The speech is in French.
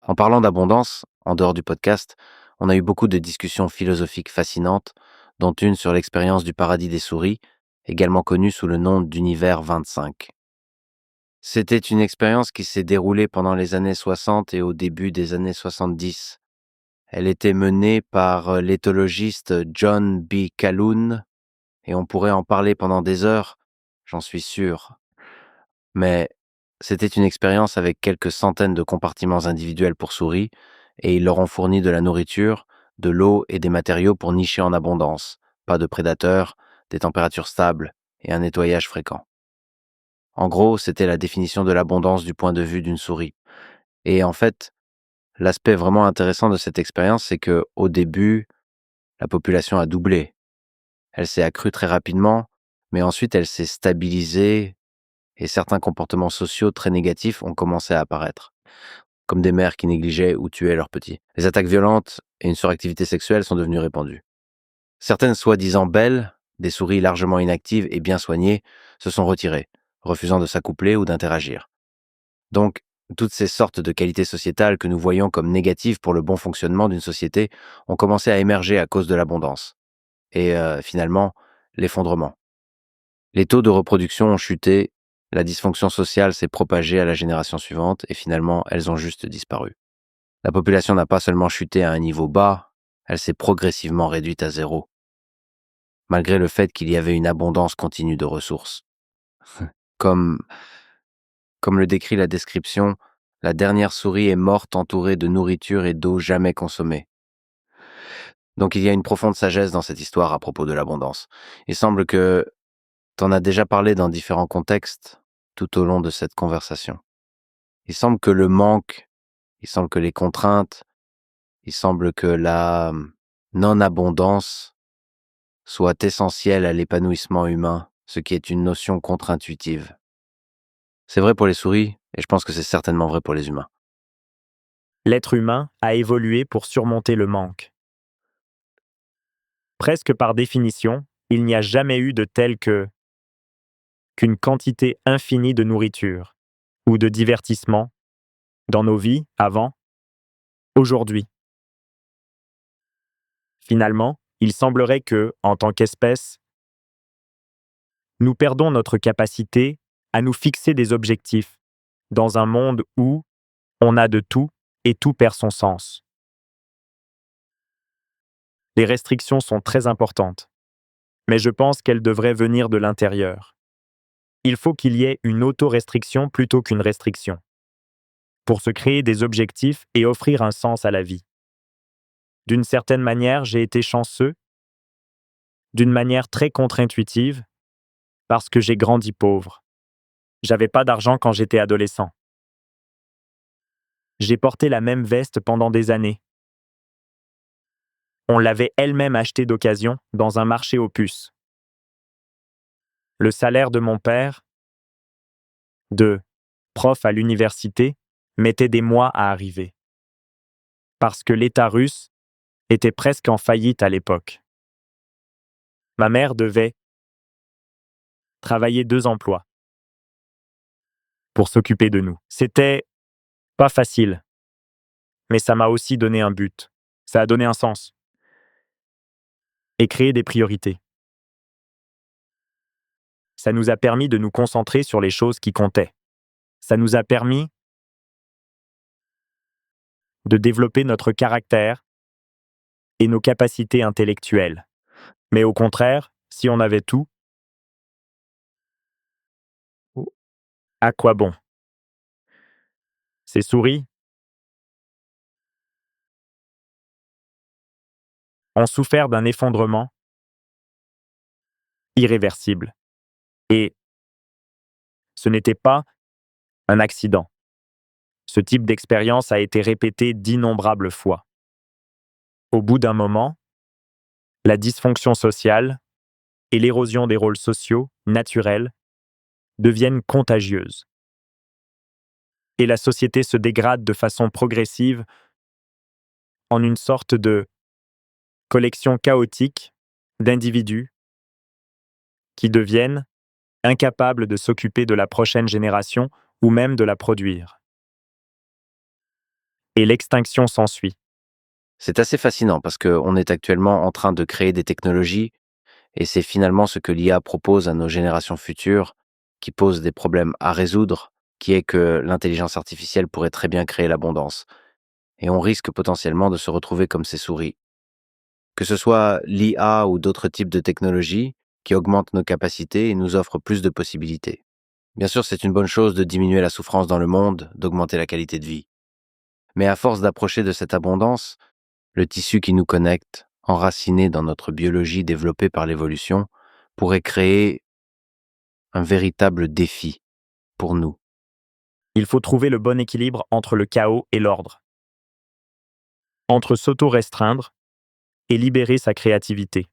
En parlant d'abondance, en dehors du podcast, on a eu beaucoup de discussions philosophiques fascinantes, dont une sur l'expérience du paradis des souris, également connue sous le nom d'univers 25. C'était une expérience qui s'est déroulée pendant les années 60 et au début des années 70. Elle était menée par l'éthologiste John B. Calhoun, et on pourrait en parler pendant des heures, j'en suis sûr. Mais c'était une expérience avec quelques centaines de compartiments individuels pour souris, et ils leur ont fourni de la nourriture, de l'eau et des matériaux pour nicher en abondance, pas de prédateurs, des températures stables et un nettoyage fréquent. En gros, c'était la définition de l'abondance du point de vue d'une souris. Et en fait, l'aspect vraiment intéressant de cette expérience, c'est que au début, la population a doublé. Elle s'est accrue très rapidement, mais ensuite elle s'est stabilisée et certains comportements sociaux très négatifs ont commencé à apparaître, comme des mères qui négligeaient ou tuaient leurs petits. Les attaques violentes et une suractivité sexuelle sont devenues répandues. Certaines soi-disant belles, des souris largement inactives et bien soignées, se sont retirées, refusant de s'accoupler ou d'interagir. Donc, toutes ces sortes de qualités sociétales que nous voyons comme négatives pour le bon fonctionnement d'une société ont commencé à émerger à cause de l'abondance. Et finalement, l'effondrement. Les taux de reproduction ont chuté, la dysfonction sociale s'est propagée à la génération suivante et finalement, elles ont juste disparu. La population n'a pas seulement chuté à un niveau bas, elle s'est progressivement réduite à zéro, malgré le fait qu'il y avait une abondance continue de ressources. Comme, comme le décrit la description, la dernière souris est morte entourée de nourriture et d'eau jamais consommée. Donc il y a une profonde sagesse dans cette histoire à propos de l'abondance. Il semble que t'en as déjà parlé dans différents contextes tout au long de cette conversation. Il semble que le manque, il semble que les contraintes, il semble que la non-abondance soit essentielle à l'épanouissement humain, ce qui est une notion contre-intuitive. C'est vrai pour les souris, et je pense que c'est certainement vrai pour les humains. L'être humain a évolué pour surmonter le manque. Presque par définition, il n'y a jamais eu de tel qu'une quantité infinie de nourriture ou de divertissement dans nos vies avant, aujourd'hui. Finalement, il semblerait que, en tant qu'espèce, nous perdons notre capacité à nous fixer des objectifs dans un monde où on a de tout et tout perd son sens. Les restrictions sont très importantes, mais je pense qu'elles devraient venir de l'intérieur. Il faut qu'il y ait une autorestriction plutôt qu'une restriction, pour se créer des objectifs et offrir un sens à la vie. D'une certaine manière, j'ai été chanceux, d'une manière très contre-intuitive, parce que j'ai grandi pauvre. J'avais pas d'argent quand j'étais adolescent. J'ai porté la même veste pendant des années. On l'avait elle-même achetée d'occasion dans un marché aux puces. Le salaire de mon père, de prof à l'université, mettait des mois à arriver. Parce que l'État russe était presque en faillite à l'époque. Ma mère devait travailler 2 emplois pour s'occuper de nous. C'était pas facile, mais ça m'a aussi donné un but. Ça a donné un sens et créé des priorités. Ça nous a permis de nous concentrer sur les choses qui comptaient. Ça nous a permis de développer notre caractère et nos capacités intellectuelles. Mais au contraire, si on avait tout, à quoi bon? Ces souris ont souffert d'un effondrement irréversible. Et ce n'était pas un accident. Ce type d'expérience a été répété d'innombrables fois. Au bout d'un moment, la dysfonction sociale et l'érosion des rôles sociaux naturels deviennent contagieuses. Et la société se dégrade de façon progressive en une sorte de collection chaotique d'individus qui deviennent incapables de s'occuper de la prochaine génération ou même de la produire. et l'extinction s'ensuit. C'est assez fascinant parce qu'on est actuellement en train de créer des technologies et c'est finalement ce que l'IA propose à nos générations futures qui pose des problèmes à résoudre, qui est que l'intelligence artificielle pourrait très bien créer l'abondance. Et on risque potentiellement de se retrouver comme ces souris. Que ce soit l'IA ou d'autres types de technologies qui augmentent nos capacités et nous offrent plus de possibilités. Bien sûr, c'est une bonne chose de diminuer la souffrance dans le monde, d'augmenter la qualité de vie. Mais à force d'approcher de cette abondance, le tissu qui nous connecte, enraciné dans notre biologie développée par l'évolution, pourrait créer un véritable défi pour nous. Il faut trouver le bon équilibre entre le chaos et l'ordre, entre s'auto-restreindre et libérer sa créativité.